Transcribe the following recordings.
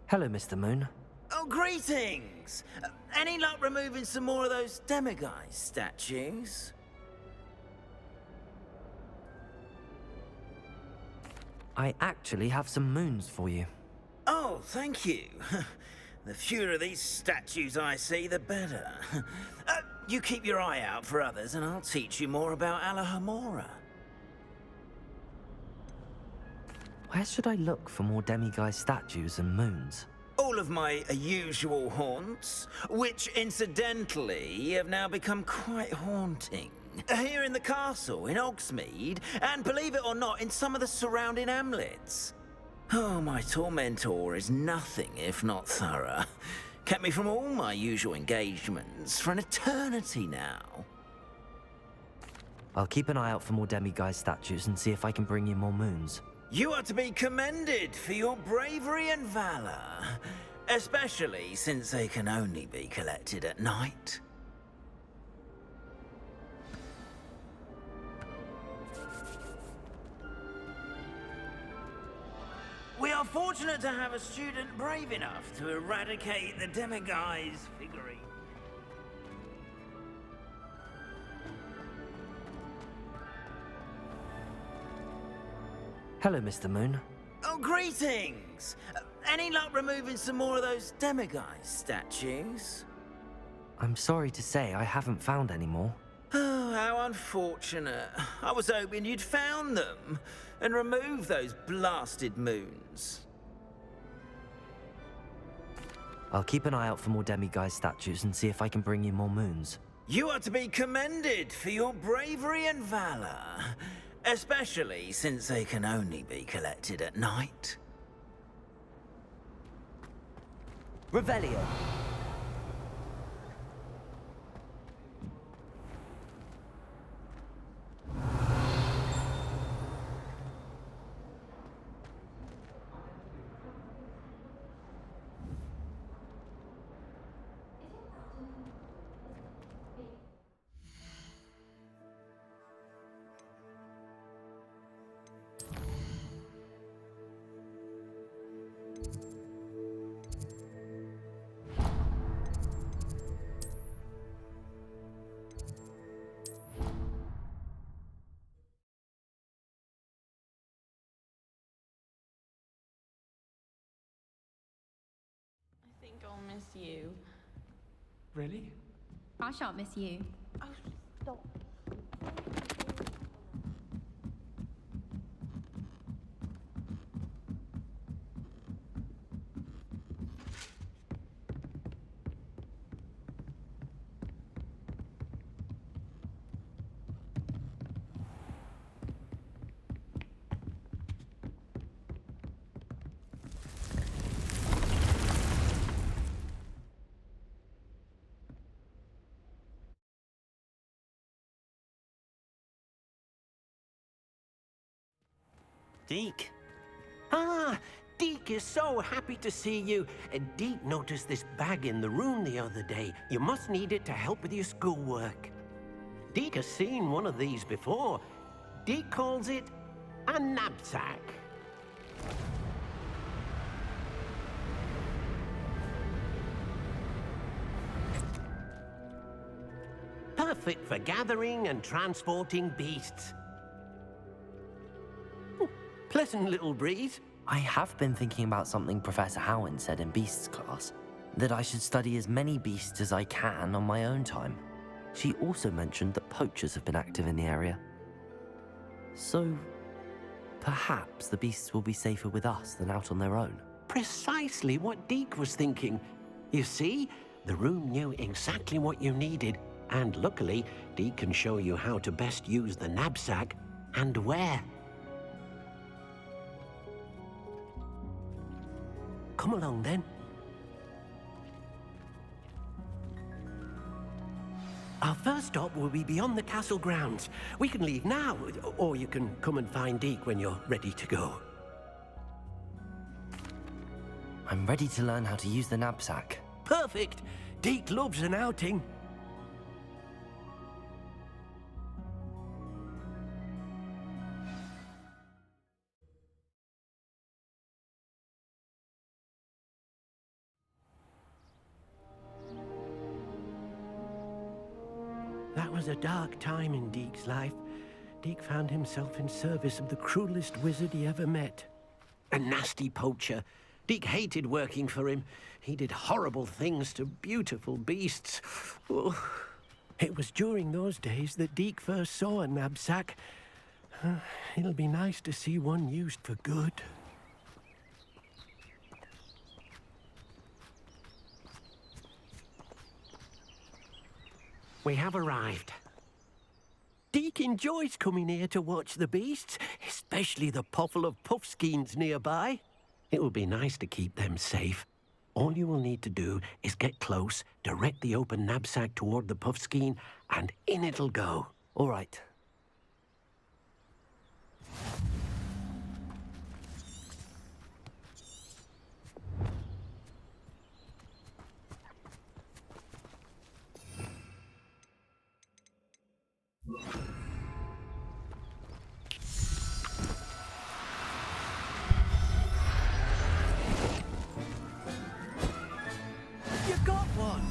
Hello, Mr. Moon. Oh, greetings! Any luck removing some more of those demiguise statues? I actually have some moons for you. Oh, thank you. The fewer of these statues I see, the better. You keep your eye out for others, and I'll teach you more about Alohomora. Where should I look for more demiguise statues and moons? All of my usual haunts, which incidentally have now become quite haunting. Here in the castle, in Hogsmeade, and believe it or not, in some of the surrounding hamlets. Oh, my tormentor is nothing if not thorough. Kept me from all my usual engagements for an eternity now. I'll keep an eye out for more demiguise statues and see if I can bring you more moons. You are to be commended for your bravery and valor, especially since they can only be collected at night. We are fortunate to have a student brave enough to eradicate the demiguise figurine. Hello, Mr. Moon. Oh, greetings! Any luck removing some more of those demiguise statues? I'm sorry to say I haven't found any more. Oh, how unfortunate. I was hoping you'd found them and removed those blasted moons. I'll keep an eye out for more demiguise statues and see if I can bring you more moons. You are to be commended for your bravery and valor, especially since they can only be collected at night. Revelio. I think I'll miss you. Really? I shan't miss you. Oh, stop. Deke. Ah, Deke is so happy to see you. Deke noticed this bag in the room the other day. You must need it to help with your schoolwork. Deke has seen one of these before. Deke calls it a knapsack. Perfect for gathering and transporting beasts. Pleasant little breeze. I have been thinking about something Professor Howin said in Beasts class, that I should study as many beasts as I can on my own time. She also mentioned that poachers have been active in the area. So, perhaps the beasts will be safer with us than out on their own. Precisely what Deke was thinking. You see, the room knew exactly what you needed, and luckily, Deke can show you how to best use the knapsack and where. Come along, then. Our first stop will be beyond the castle grounds. We can leave now, or you can come and find Deke when you're ready to go. I'm ready to learn how to use the knapsack. Perfect! Deke loves an outing. was a dark time in Deke's life. Deke found himself in service of the cruelest wizard he ever met. A nasty poacher. Deke hated working for him. He did horrible things to beautiful beasts. Oh. It was during those days that Deke first saw a knapsack. It'll be nice to see one used for good. We have arrived. Deke enjoys coming here to watch the beasts, especially the potful of puffskeins nearby. It will be nice to keep them safe. All you will need to do is get close, direct the open knapsack toward the puffskein, and in it'll go. All right. You got one!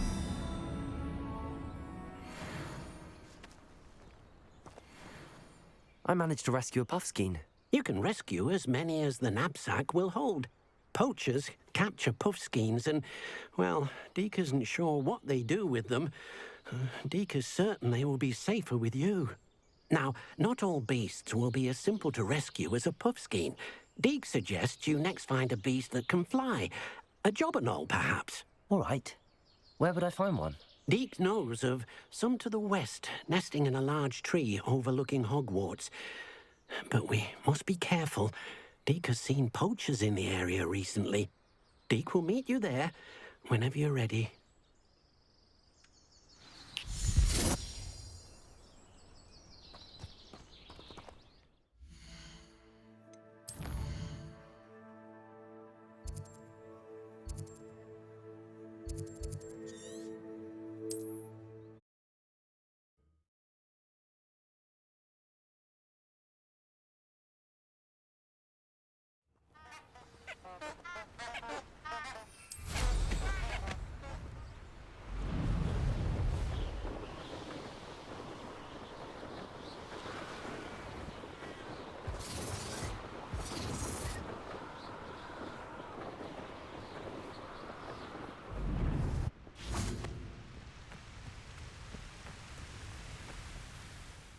I managed to rescue a puffskein. You can rescue as many as the knapsack will hold. Poachers capture puffskeins and, well, Deke isn't sure what they do with them. Deke is certain they will be safer with you. Now, not all beasts will be as simple to rescue as a puffskein. Deke suggests you next find a beast that can fly. A jobberknoll, perhaps. All right. Where would I find one? Deke knows of some to the west, nesting in a large tree overlooking Hogwarts. But we must be careful. Deke has seen poachers in the area recently. Deke will meet you there whenever you're ready.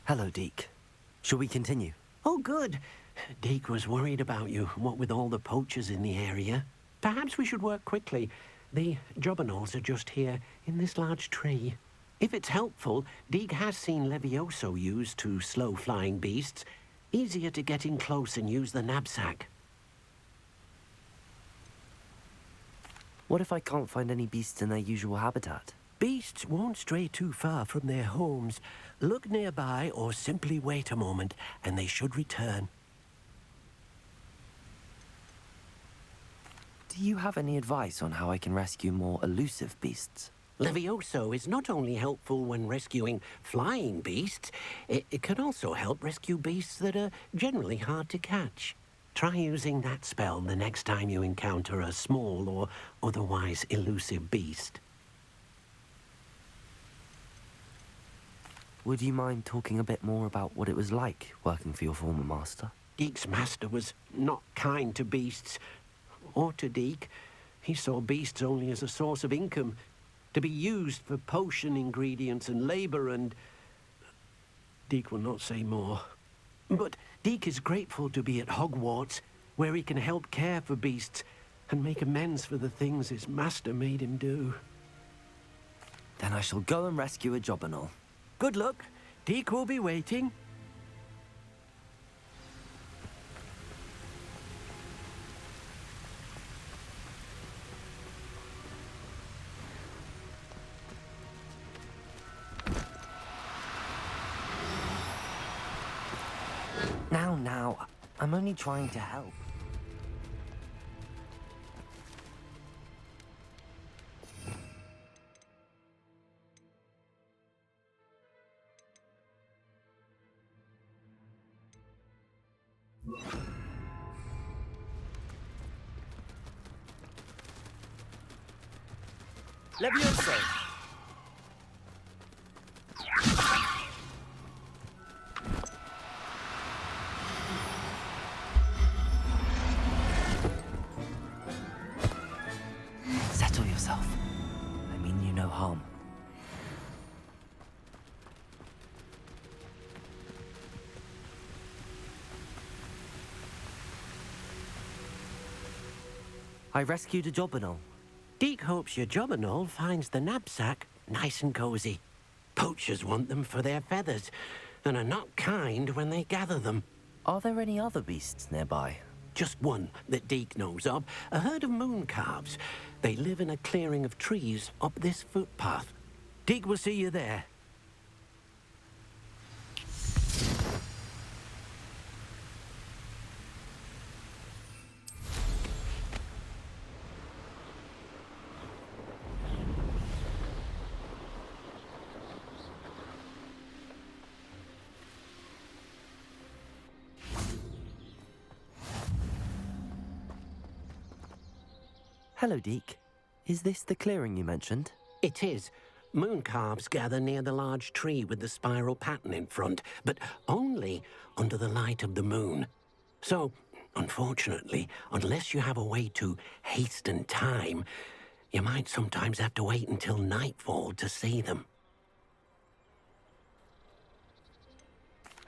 Hello, Deke. Shall we continue? Oh, good. Deke was worried about you, what with all the poachers in the area. Perhaps we should work quickly. The jobberknolls are just here, in this large tree. If it's helpful, Deke has seen Levioso used to slow flying beasts. Easier to get in close and use the knapsack. What if I can't find any beasts in their usual habitat? Beasts won't stray too far from their homes. Look nearby or simply wait a moment, and they should return. Do you have any advice on how I can rescue more elusive beasts? Levioso is not only helpful when rescuing flying beasts, it can also help rescue beasts that are generally hard to catch. Try using that spell the next time you encounter a small or otherwise elusive beast. Would you mind talking a bit more about what it was like working for your former master? Deke's master was not kind to beasts, or to Deke. He saw beasts only as a source of income, to be used for potion ingredients and labor, and Deke will not say more. But Deke is grateful to be at Hogwarts, where he can help care for beasts and make amends for the things his master made him do. Then I shall go and rescue a jobberknoll. Good luck. Deke will be waiting. Now, I'm only trying to help. Levioso! I rescued a jobberknoll. Deke hopes your jobberknoll finds the knapsack nice and cozy. Poachers want them for their feathers, and are not kind when they gather them. Are there any other beasts nearby? Just one that Deke knows of, a herd of moon calves. They live in a clearing of trees up this footpath. Deke will see you there. Hello, Deke. Is this the clearing you mentioned? It is. Moon calves gather near the large tree with the spiral pattern in front, but only under the light of the moon. So, unfortunately, unless you have a way to hasten time, you might sometimes have to wait until nightfall to see them.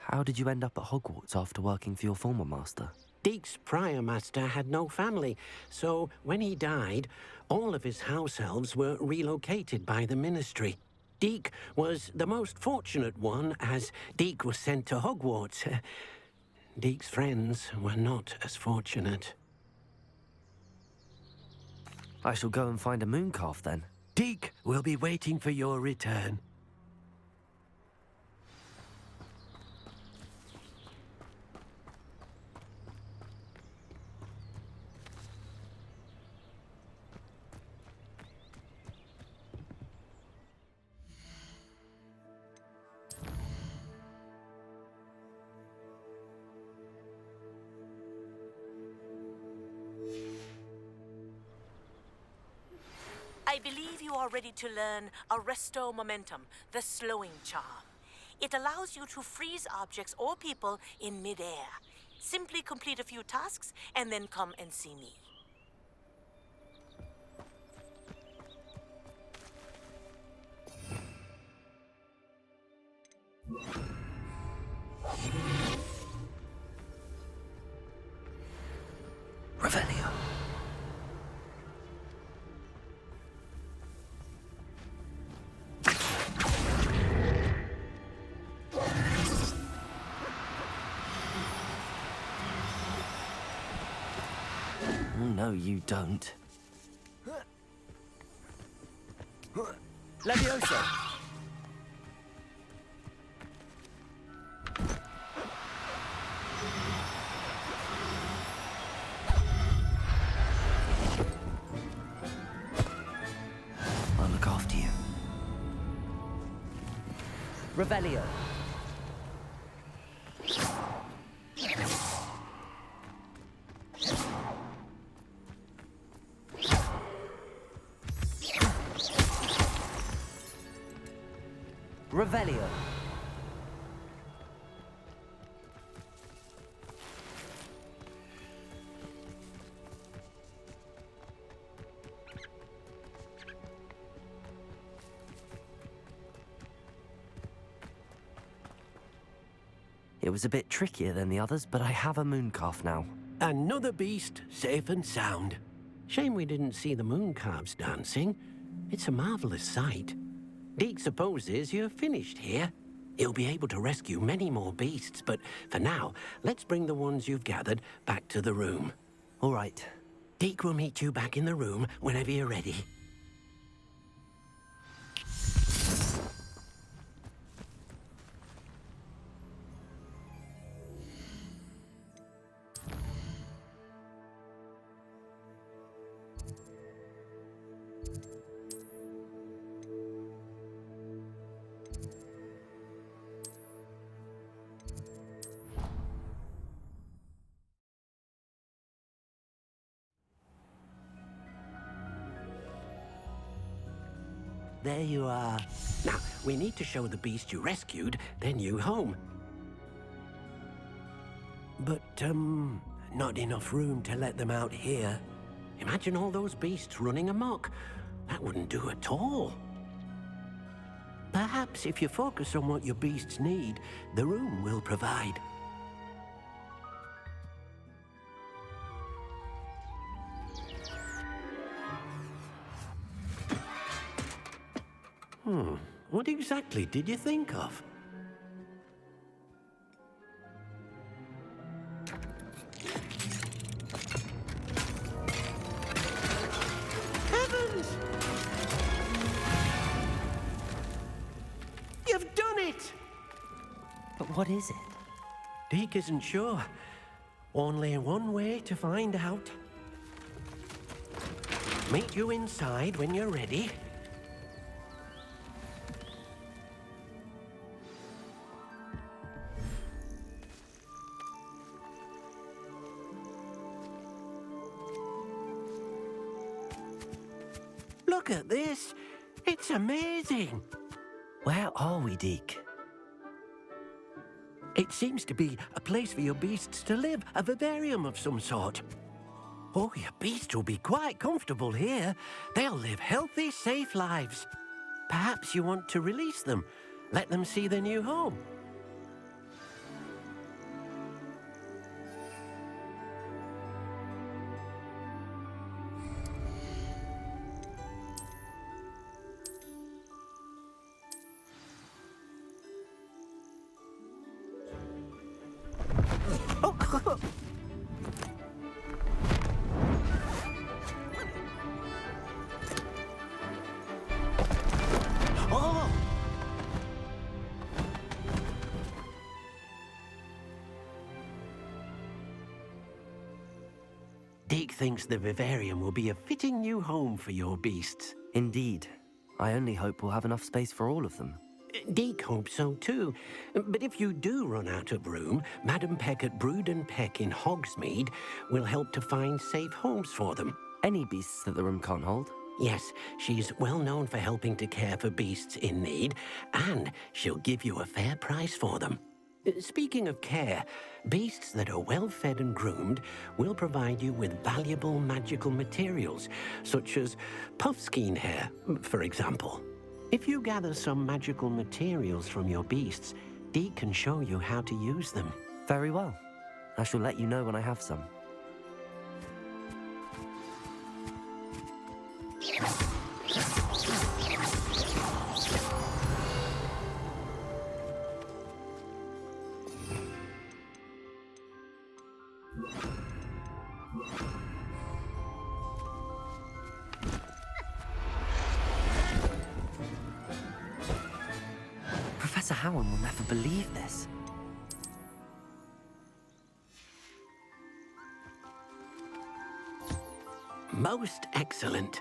How did you end up at Hogwarts after working for your former master? Deke's prior master had no family, so when he died, all of his house elves were relocated by the ministry. Deke was the most fortunate one, as Deke was sent to Hogwarts. Deke's friends were not as fortunate. I shall go and find a mooncalf then. Deke will be waiting for your return. I believe you are ready to learn Arresto Momentum, the slowing charm. It allows you to freeze objects or people in mid-air. Simply complete a few tasks and then come and see me. Revelio. No, you don't. Levioso! I'll look after you. Revelio. Revelio. It was a bit trickier than the others, but I have a mooncalf now. Another beast, safe and sound. Shame we didn't see the moon calves dancing. It's a marvelous sight. Deke supposes you're finished here. He'll be able to rescue many more beasts, but for now, let's bring the ones you've gathered back to the room. All right. Deke will meet you back in the room whenever you're ready. There you are. Now, we need to show the beast you rescued their new home. But, not enough room to let them out here. Imagine all those beasts running amok. That wouldn't do at all. Perhaps if you focus on what your beasts need, the room will provide. What exactly did you think of? Heavens! You've done it! But what is it? Deke isn't sure. Only one way to find out. Meet you inside when you're ready. Look at this. It's amazing. Where are we, Deke? It seems to be a place for your beasts to live, a vivarium of some sort. Oh, your beasts will be quite comfortable here. They'll live healthy, safe lives. Perhaps you want to release them, let them see their new home. Oh! Deke thinks the vivarium will be a fitting new home for your beasts. Indeed. I only hope we'll have enough space for all of them. Deke hopes so too. But if you do run out of room, Madam Peck at Brood and Peck in Hogsmeade will help to find safe homes for them. Any beasts that the room can't hold? Yes, she's well known for helping to care for beasts in need, and she'll give you a fair price for them. Speaking of care, beasts that are well fed and groomed will provide you with valuable magical materials, such as puffskein hair, for example. If you gather some magical materials from your beasts, Deke can show you how to use them. Very well. I shall let you know when I have some. Professor Howard will never believe this. Most excellent.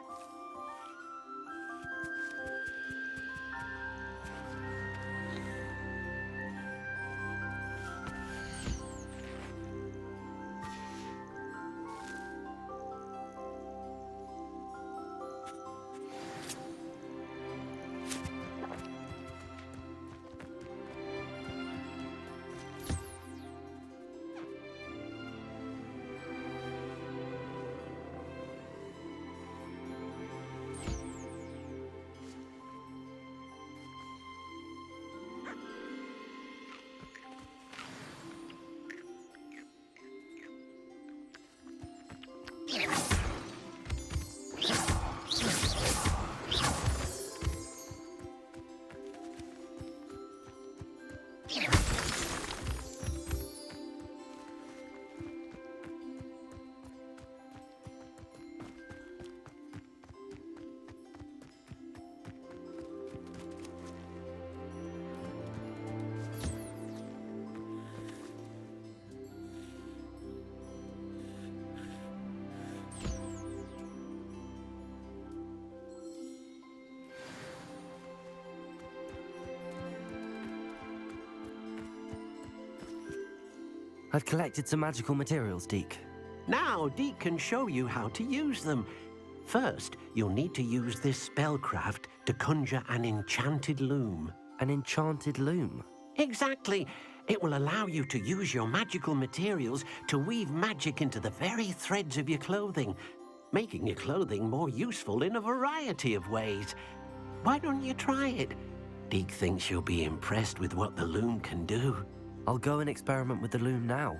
I've collected some magical materials, Deke. Now Deke can show you how to use them. First, you'll need to use this spellcraft to conjure an enchanted loom. An enchanted loom? Exactly. It will allow you to use your magical materials to weave magic into the very threads of your clothing, making your clothing more useful in a variety of ways. Why don't you try it? Deke thinks you'll be impressed with what the loom can do. I'll go and experiment with the loom now.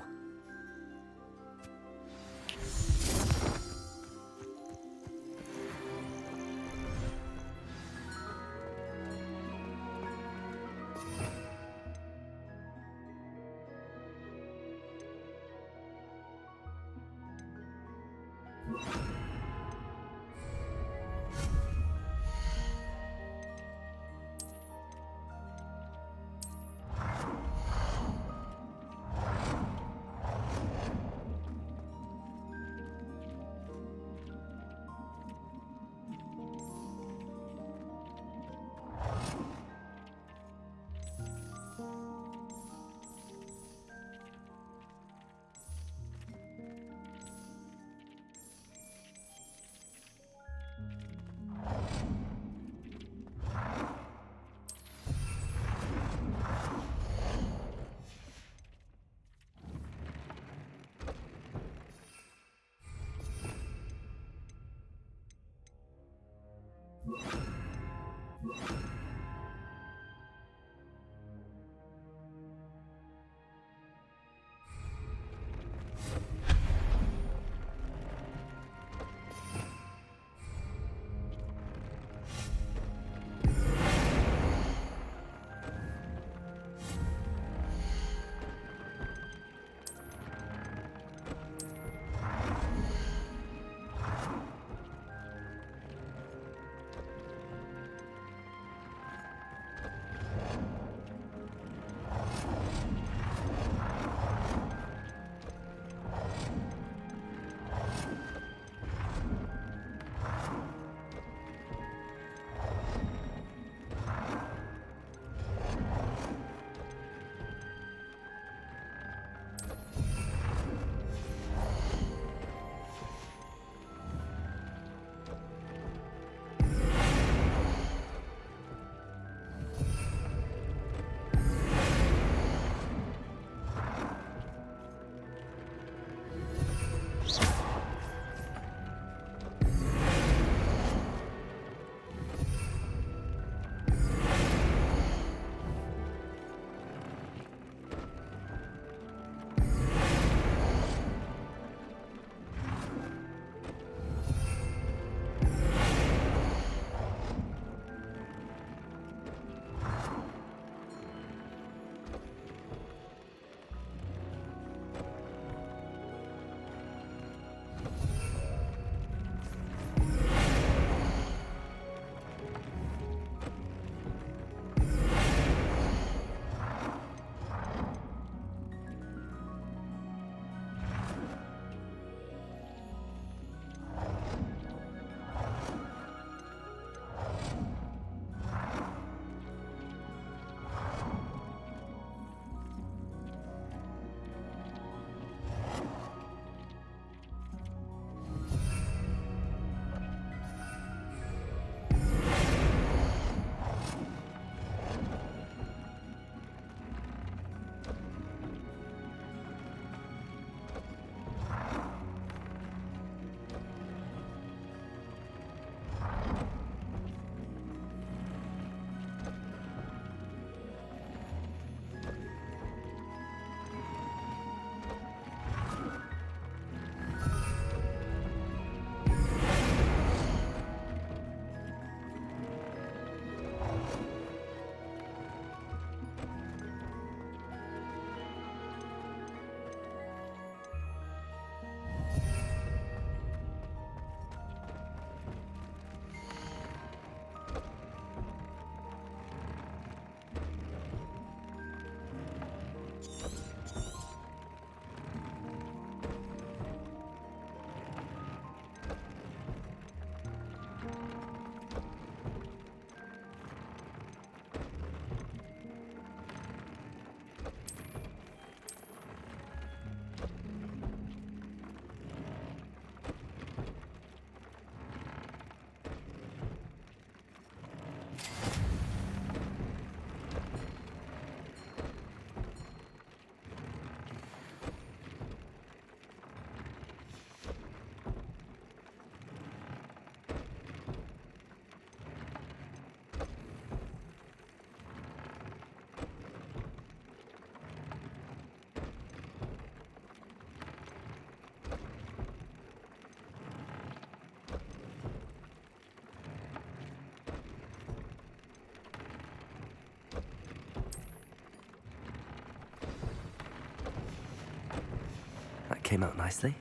That came out nicely.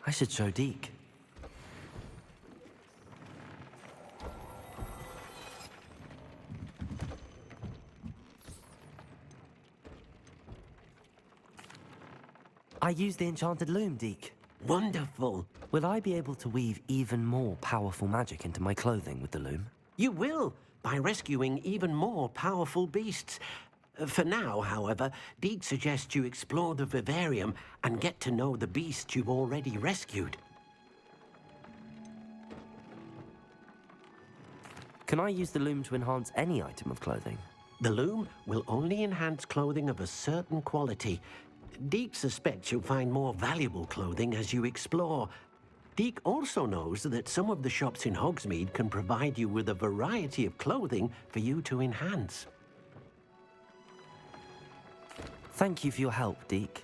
I should show Deke. I used the enchanted loom, Deke. Wonderful. Will I be able to weave even more powerful magic into my clothing with the loom? You will, by rescuing even more powerful beasts. For now, however, Deke suggests you explore the vivarium and get to know the beasts you've already rescued. Can I use the loom to enhance any item of clothing? The loom will only enhance clothing of a certain quality. Deke suspects you'll find more valuable clothing as you explore. Deke also knows that some of the shops in Hogsmeade can provide you with a variety of clothing for you to enhance. Thank you for your help, Deke.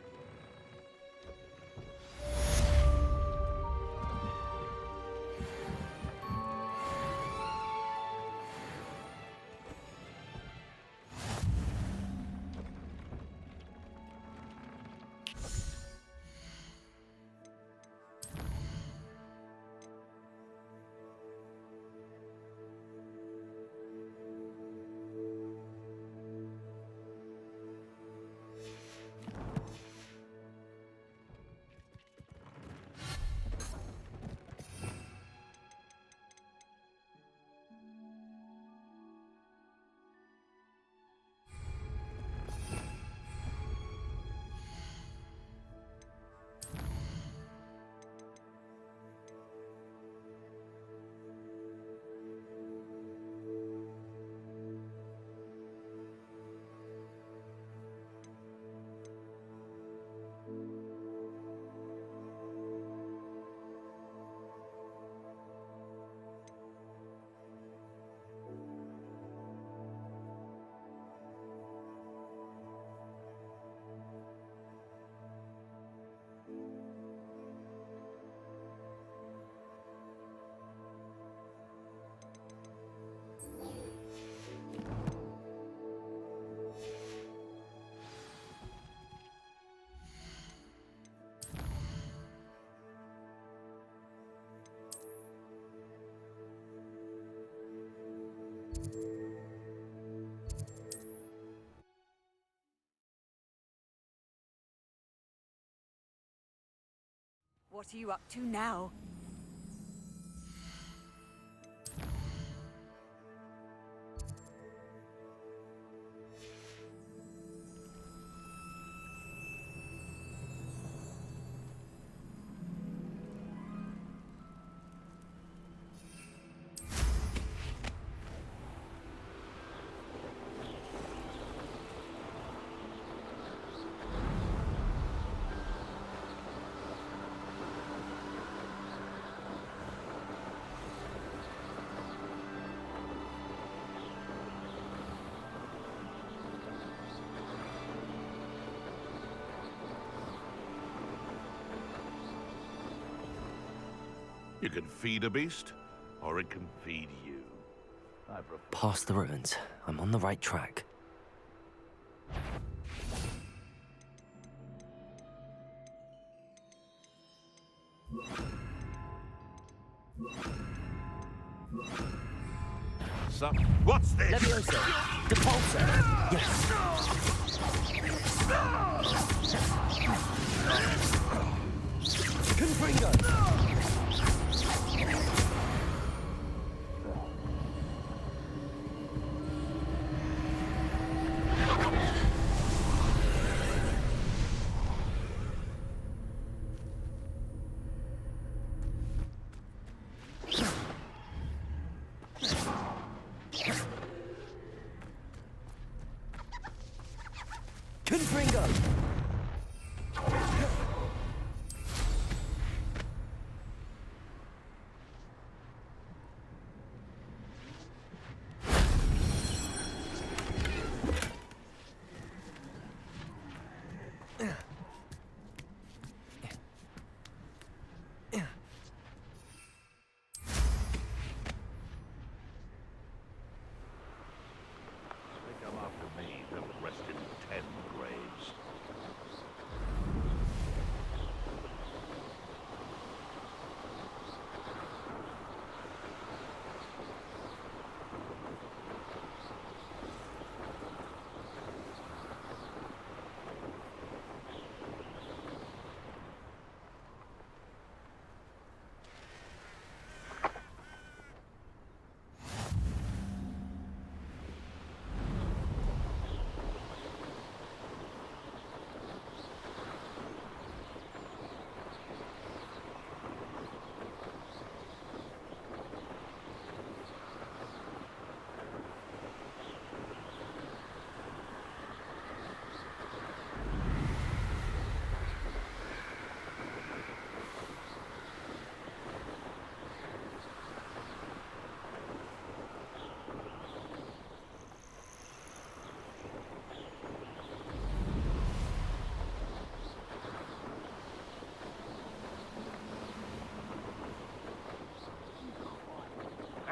What are you up to now? You can feed a beast, or it can feed you. I prefer... Past the ruins. I'm on the right track. What's this? Leviosa! Depulsor! Yes! Confringo!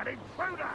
An intruder!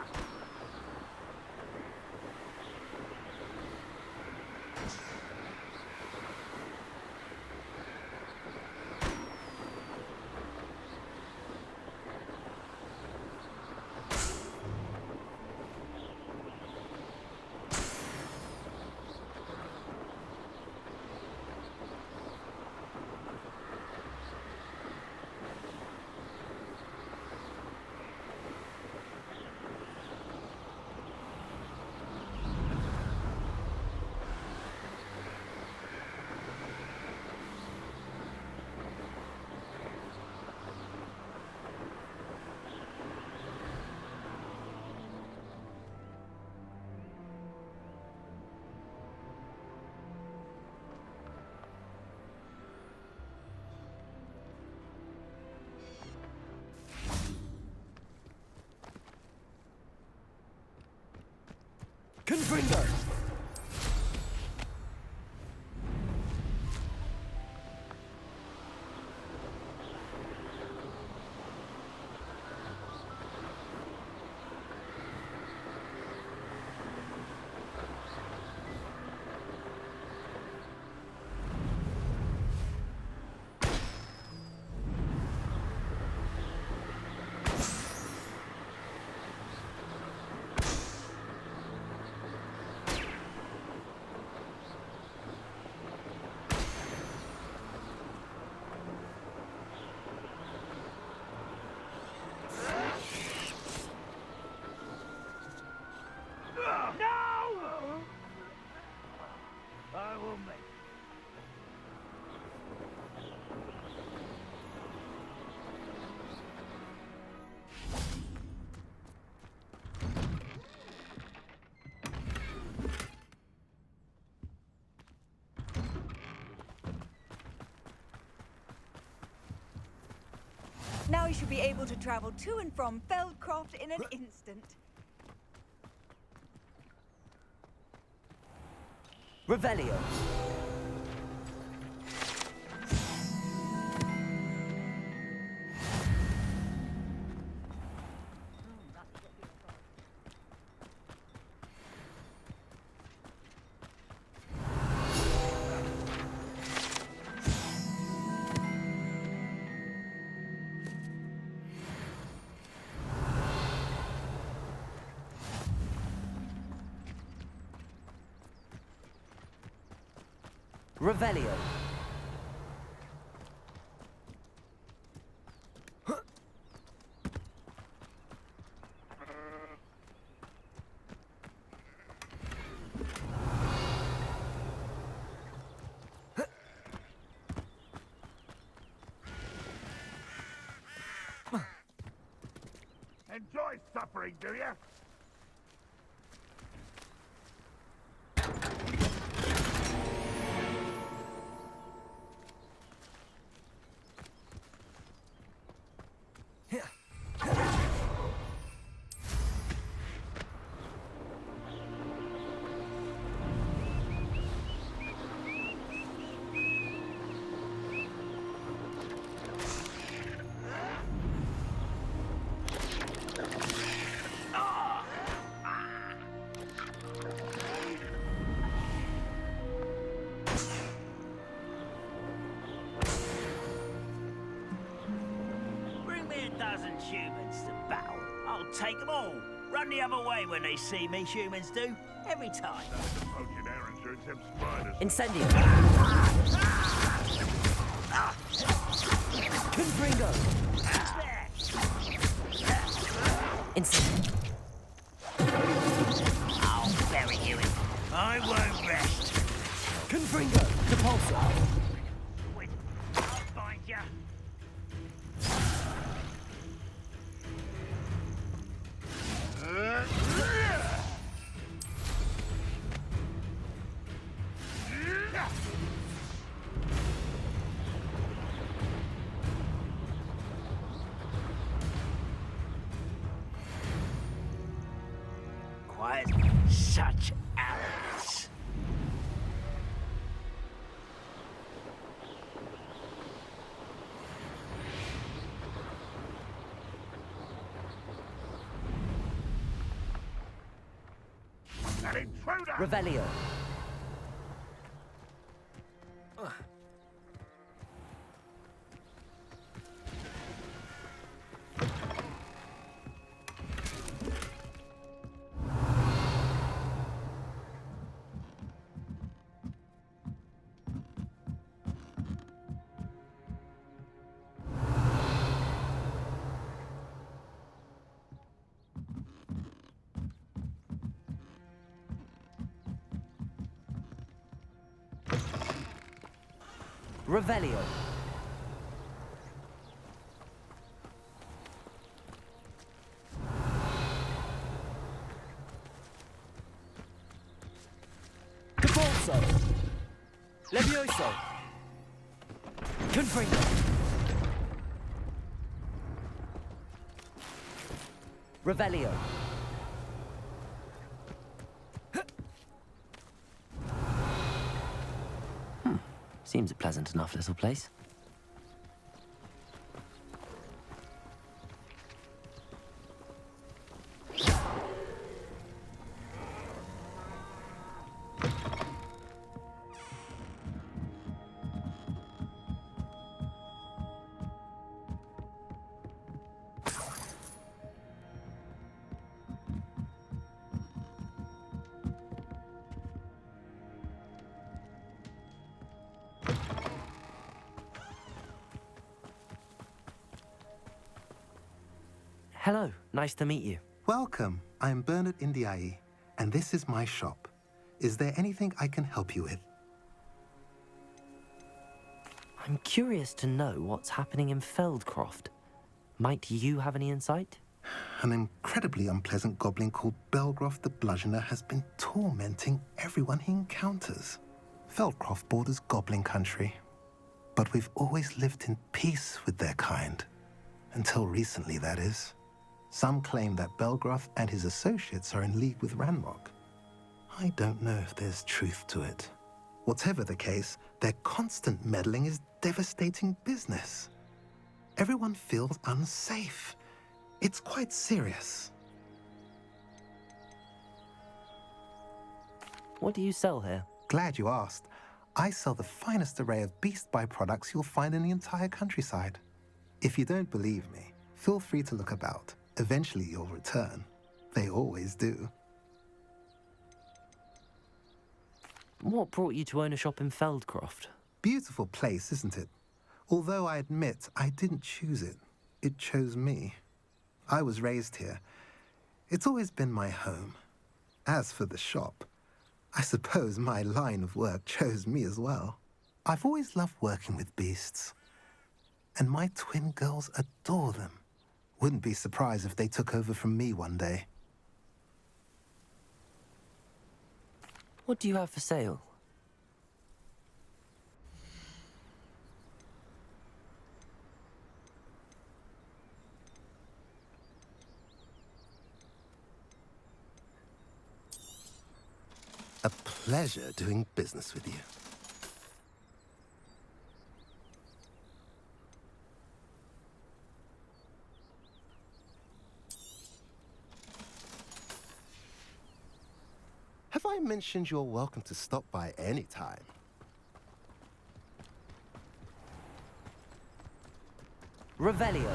Confringo! Now you should be able to travel to and from Feldkroft in an instant. Revelio. Revelio. Enjoy suffering, do you? Dozen humans to battle. I'll take them all. Run the other way when they see me, humans do. Every time. Poaching errands are exempt spiders. Incendio. Confringo. Incendio. I'll bury you in. I won't rest. Confringo. Depulso. Wait, I'll find ya. Quiet. Such arrogance. An intruder! Revelio. Revelio. Cabolso. Levioso. Confringo. Revelio. Seems a pleasant enough little place. Hello, nice to meet you. Welcome. I'm Bernard Indiai, and this is my shop. Is there anything I can help you with? I'm curious to know what's happening in Feldcroft. Might you have any insight? An incredibly unpleasant goblin called Belgroth the Bludgeoner has been tormenting everyone he encounters. Feldcroft borders goblin country, but we've always lived in peace with their kind. Until recently, that is. Some claim that Belgroth and his associates are in league with Ranrock. I don't know if there's truth to it. Whatever the case, their constant meddling is devastating business. Everyone feels unsafe. It's quite serious. What do you sell here? Glad you asked. I sell the finest array of beast byproducts you'll find in the entire countryside. If you don't believe me, feel free to look about. Eventually you'll return. They always do. What brought you to own a shop in Feldcroft? Beautiful place, isn't it? Although I admit I didn't choose it. It chose me. I was raised here. It's always been my home. As for the shop, I suppose my line of work chose me as well. I've always loved working with beasts. And my twin girls adore them. Wouldn't be surprised if they took over from me one day. What do you have for sale? A pleasure doing business with you. Have I mentioned you're welcome to stop by any time? Revelio.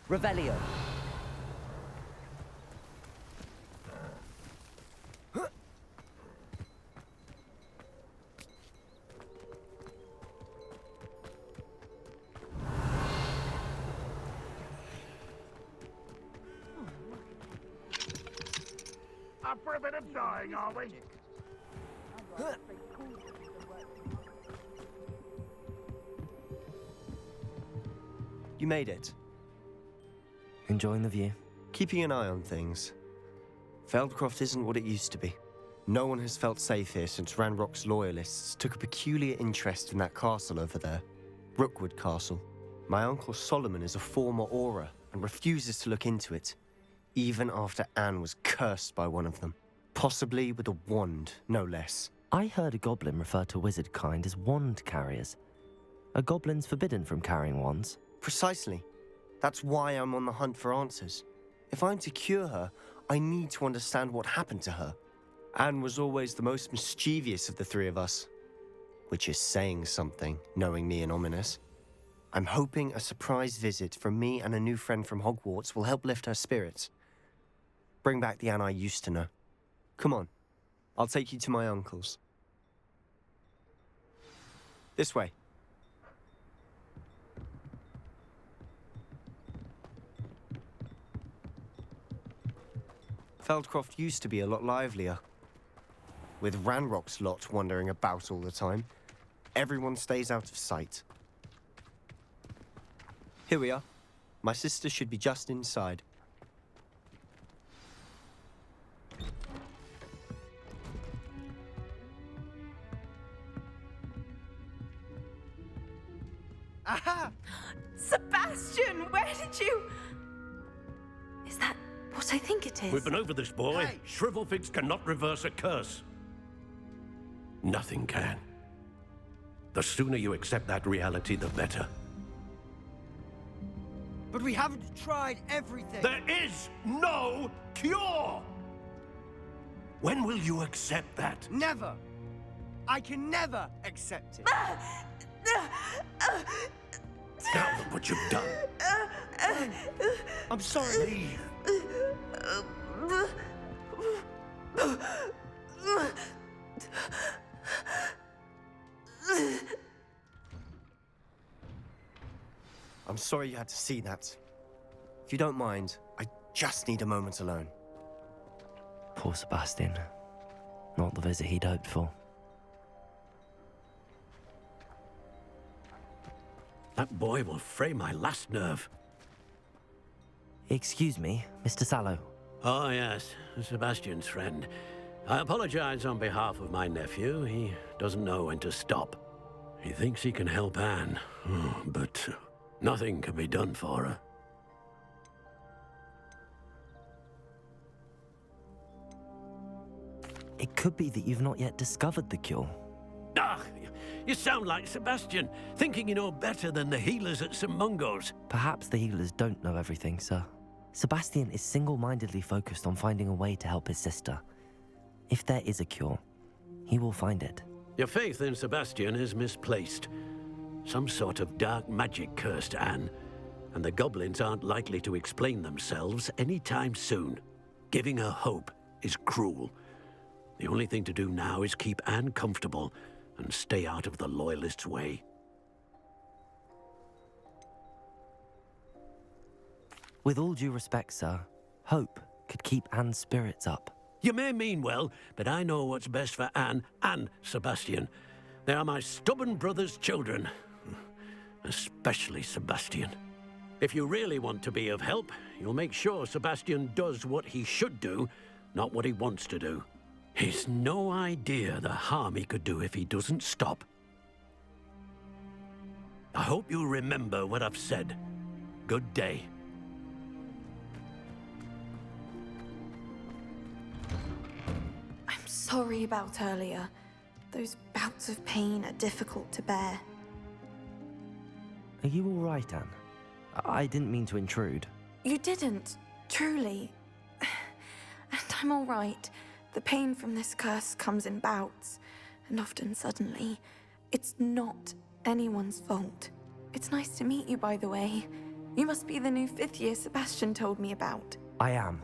Revelio. Up for a bit of dying, are we? You made it. Enjoying the view? Keeping an eye on things. Feldcroft isn't what it used to be. No one has felt safe here since Ranrock's loyalists took a peculiar interest in that castle over there. Rookwood Castle. My uncle Solomon is a former Auror and refuses to look into it, even after Anne was cursed by one of them. Possibly with a wand, no less. I heard a goblin refer to wizard kind as wand carriers. Are goblins forbidden from carrying wands? Precisely. That's why I'm on the hunt for answers. If I'm to cure her, I need to understand what happened to her. Anne was always the most mischievous of the three of us. Which is saying something, knowing me and Ominous. I'm hoping a surprise visit from me and a new friend from Hogwarts will help lift her spirits. Bring back the Anne I used to know. Come on, I'll take you to my uncle's. This way. Feldcroft used to be a lot livelier. With Ranrock's lot wandering about all the time, everyone stays out of sight. Here we are. My sister should be just inside. Aha! Sebastian, where did you... Is that what I think it is? We've been over this, boy. Hey. Shrivelfigs cannot reverse a curse. Nothing can. The sooner you accept that reality, the better. But we haven't tried everything. There is no cure! When will you accept that? Never. I can never accept it. Now look what you've done. I'm sorry. Leave. I'm sorry you had to see that. If you don't mind, I just need a moment alone. Poor Sebastian. Not the visit he'd hoped for. That boy will fray my last nerve. Excuse me, Mr. Sallow. Oh, yes, Sebastian's friend. I apologize on behalf of my nephew. He doesn't know when to stop. He thinks he can help Anne, but nothing can be done for her. It could be that you've not yet discovered the cure. Ah, you sound like Sebastian, thinking you know better than the healers at St. Mungo's. Perhaps the healers don't know everything, sir. Sebastian is single-mindedly focused on finding a way to help his sister. If there is a cure, he will find it. Your faith in Sebastian is misplaced. Some sort of dark magic cursed Anne, and the goblins aren't likely to explain themselves anytime soon. Giving her hope is cruel. The only thing to do now is keep Anne comfortable and stay out of the Loyalists' way. With all due respect, sir, hope could keep Anne's spirits up. You may mean well, but I know what's best for Anne and Sebastian. They are my stubborn brother's children. Especially Sebastian. If you really want to be of help, you'll make sure Sebastian does what he should do, not what he wants to do. He's no idea the harm he could do if he doesn't stop. I hope you remember what I've said. Good day. I'm sorry about earlier. Those bouts of pain are difficult to bear. Are you all right, Anne? I didn't mean to intrude. You didn't, truly. And I'm all right. The pain from this curse comes in bouts, and often suddenly. It's not anyone's fault. It's nice to meet you, by the way. You must be the new 5th year Sebastian told me about. I am.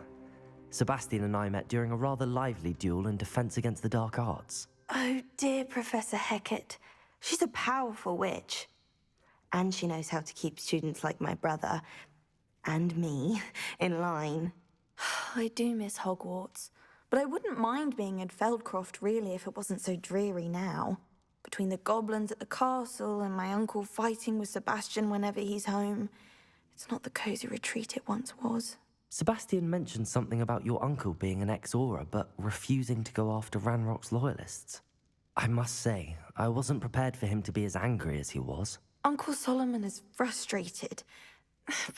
Sebastian and I met during a rather lively duel in defense against the dark arts. Oh, dear Professor Hecat. She's a powerful witch. And she knows how to keep students like my brother, and me, in line. I do miss Hogwarts, but I wouldn't mind being in Feldcroft, really, if it wasn't so dreary now. Between the goblins at the castle and my uncle fighting with Sebastian whenever he's home, It's not the cozy retreat it once was. Sebastian mentioned something about your uncle being an ex-Auror, but refusing to go after Ranrock's loyalists. I must say, I wasn't prepared for him to be as angry as he was. Uncle Solomon is frustrated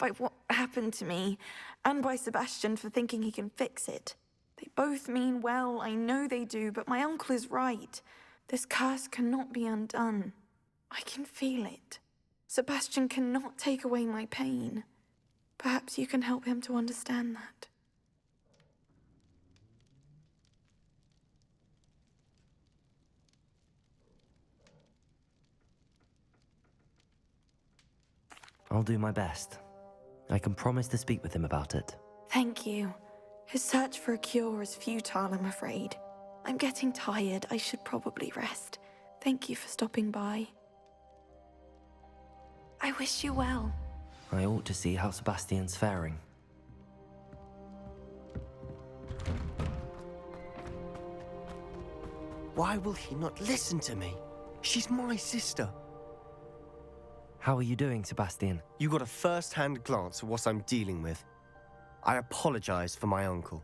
by what happened to me, and by Sebastian for thinking he can fix it. They both mean well, I know they do, but my uncle is right. This curse cannot be undone. I can feel it. Sebastian cannot take away my pain. Perhaps you can help him to understand that. I'll do my best. I can promise to speak with him about it. Thank you. His search for a cure is futile, I'm afraid. I'm getting tired. I should probably rest. Thank you for stopping by. I wish you well. I ought to see how Sebastian's faring. Why will he not listen to me? She's my sister. How are you doing, Sebastian? You got a first-hand glance at what I'm dealing with. I apologize for my uncle.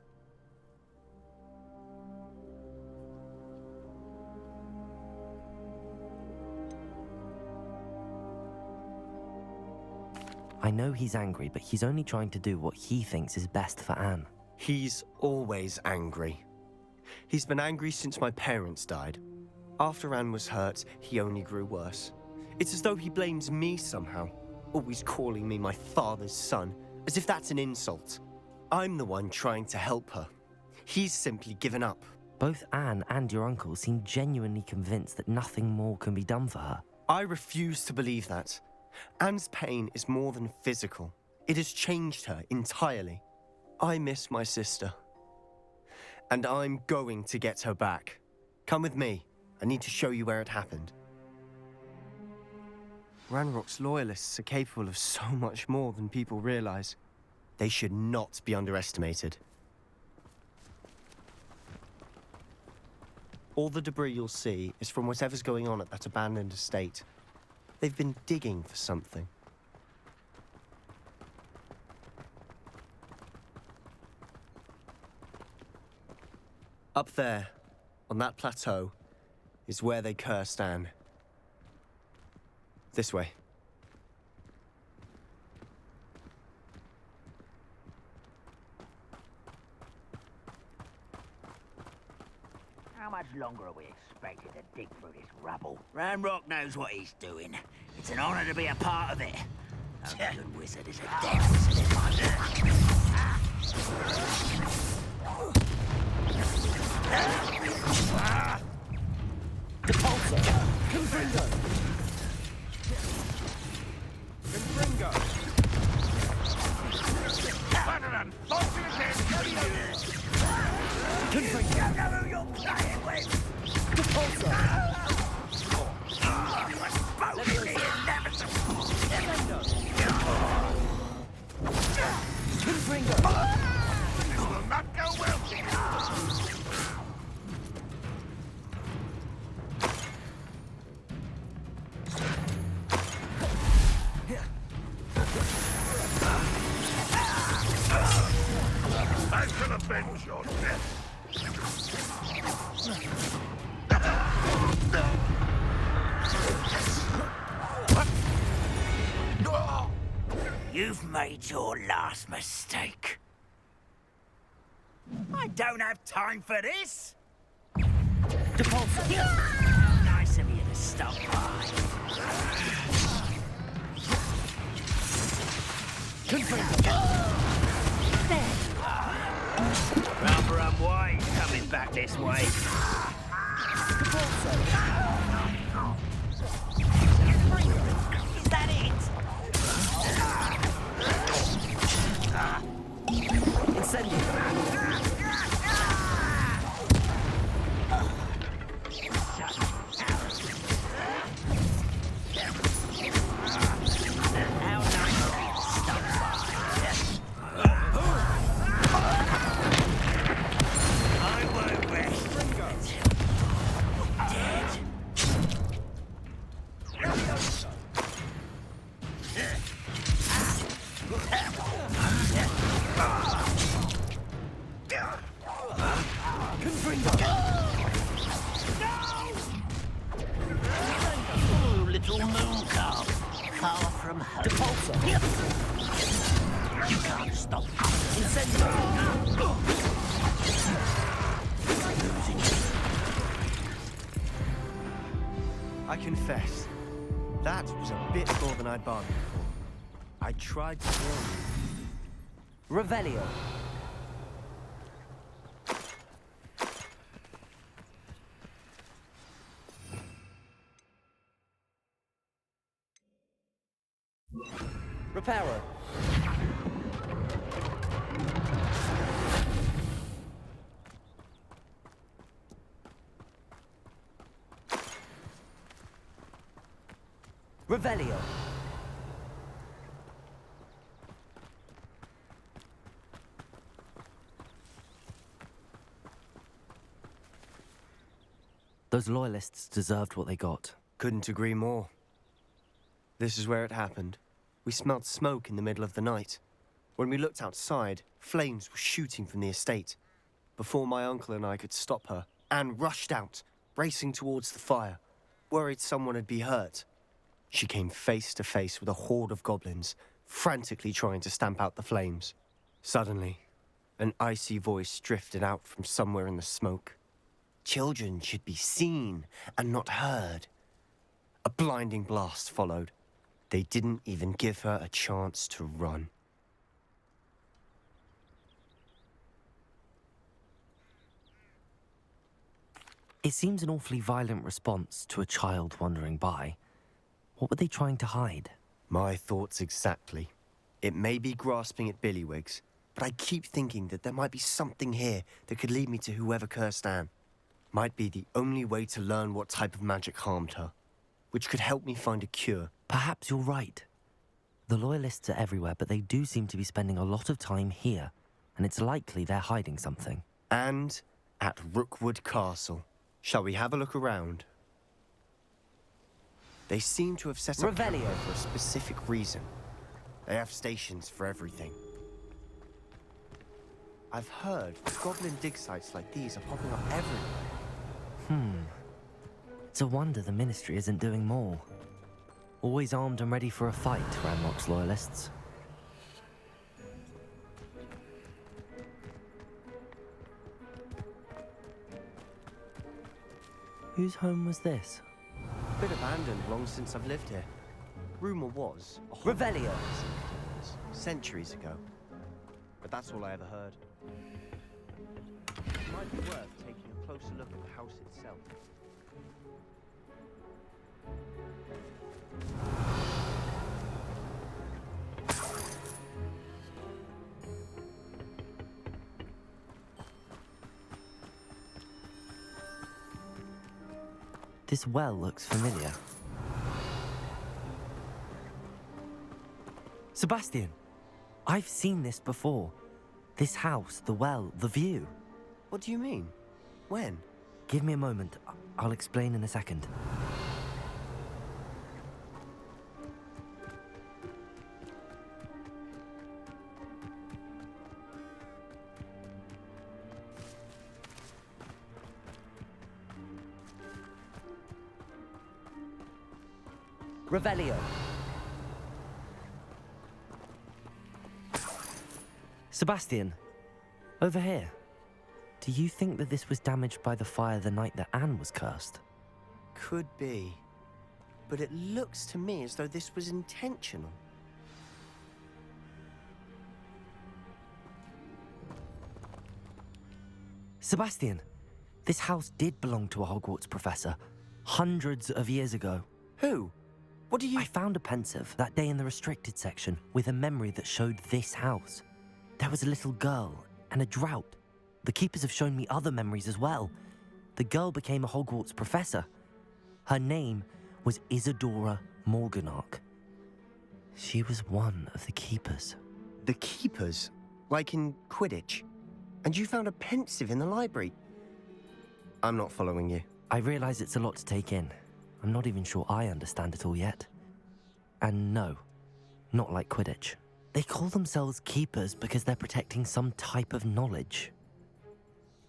I know he's angry, but he's only trying to do what he thinks is best for Anne. He's always angry. He's been angry since my parents died. After Anne was hurt, he only grew worse. It's as though he blames me somehow, always calling me my father's son, as if that's an insult. I'm the one trying to help her. He's simply given up. Both Anne and your uncle seem genuinely convinced that nothing more can be done for her. I refuse to believe that. Anne's pain is more than physical. It has changed her entirely. I miss my sister. And I'm going to get her back. Come with me. I need to show you where it happened. Ranrock's loyalists are capable of so much more than people realize. They should not be underestimated. All the debris you'll see is from whatever's going on at that abandoned estate. They've been digging for something. Up there, on that plateau, is where they cursed Anne. This way. How much longer are we expected to dig through this rubble? Ranrock knows what he's doing. It's an honor to be a part of it. A good wizard is a damn wizard in my book. Repulsor! Confringo! Confringo! Better than bolting again! Confringo! You know who you're playing with! Repulsor! Both the inevitable! Confringo! This will not go well here! I shall avenge your death! You've made your last mistake. I don't have time for this! Repulsor! Nice of you to stop by. Rather unwise coming back this way. Is that it? from home. Depulsor! You can't stop I confess, that was a bit more than I'd bargained for. I tried to warn you. Revelio. Reparo. Revelio. Those loyalists deserved what they got. Couldn't agree more. This is where it happened. We smelled smoke in the middle of the night. When we looked outside, flames were shooting from the estate. Before my uncle and I could stop her, Anne rushed out, racing towards the fire, worried someone had been hurt. She came face to face with a horde of goblins, frantically trying to stamp out the flames. Suddenly, an icy voice drifted out from somewhere in the smoke. Children should be seen and not heard. A blinding blast followed. They didn't even give her a chance to run. It seems an awfully violent response to a child wandering by. What were they trying to hide? My thoughts exactly. It may be grasping at Billywigs, but I keep thinking that there might be something here that could lead me to whoever cursed Anne. Might be the only way to learn what type of magic harmed her, which could help me find a cure. Perhaps you're right. The Loyalists are everywhere, but they do seem to be spending a lot of time here, and it's likely they're hiding something. And at Rookwood Castle. Shall we have a look around? They seem to have set up camp for a specific reason. They have stations for everything. I've heard goblin dig sites like these are popping up everywhere. It's a wonder the Ministry isn't doing more. Always armed and ready for a fight, Ranrock's Loyalists. Whose home was this? Been abandoned long since I've lived here. Rumor was Revelio. Centuries ago. But that's all I ever heard. It might be worth taking a closer look at the house itself. This well looks familiar. Sebastian! I've seen this before. This house, the well, the view. What do you mean? When? Give me a moment. I'll explain in a second. Revelio. Sebastian, over here. Do you think that this was damaged by the fire the night that Anne was cursed? Could be. But it looks to me as though this was intentional. Sebastian, this house did belong to a Hogwarts professor, hundreds of years ago. Who? What do you... I found a pensive that day in the restricted section with a memory that showed this house. There was a little girl and a drought. The keepers have shown me other memories as well. The girl became a Hogwarts professor. Her name was Isadora Morganach. She was one of the keepers. The keepers? Like in Quidditch? And you found a pensive in the library? I'm not following you. I realize it's a lot to take in. I'm not even sure I understand it all yet. And no, not like Quidditch. They call themselves keepers because they're protecting some type of knowledge.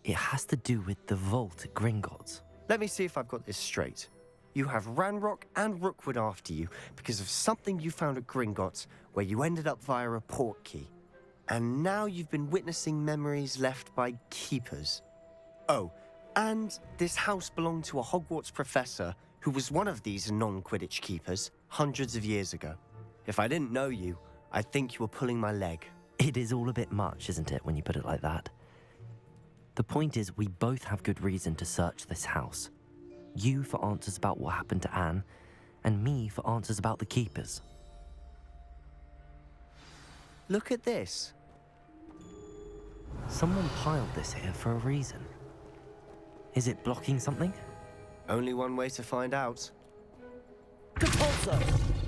It has to do with the vault at Gringotts. Let me see if I've got this straight. You have Ranrock and Rookwood after you because of something you found at Gringotts, where you ended up via a portkey. And now you've been witnessing memories left by keepers. Oh, and this house belonged to a Hogwarts professor who was one of these non-Quidditch keepers hundreds of years ago. If I didn't know you, I'd think you were pulling my leg. It is all a bit much, isn't it, when you put it like that? The point is, we both have good reason to search this house. You for answers about what happened to Anne, and me for answers about the keepers. Look at this. Someone piled this here for a reason. Is it blocking something? Only one way to find out. Compulso!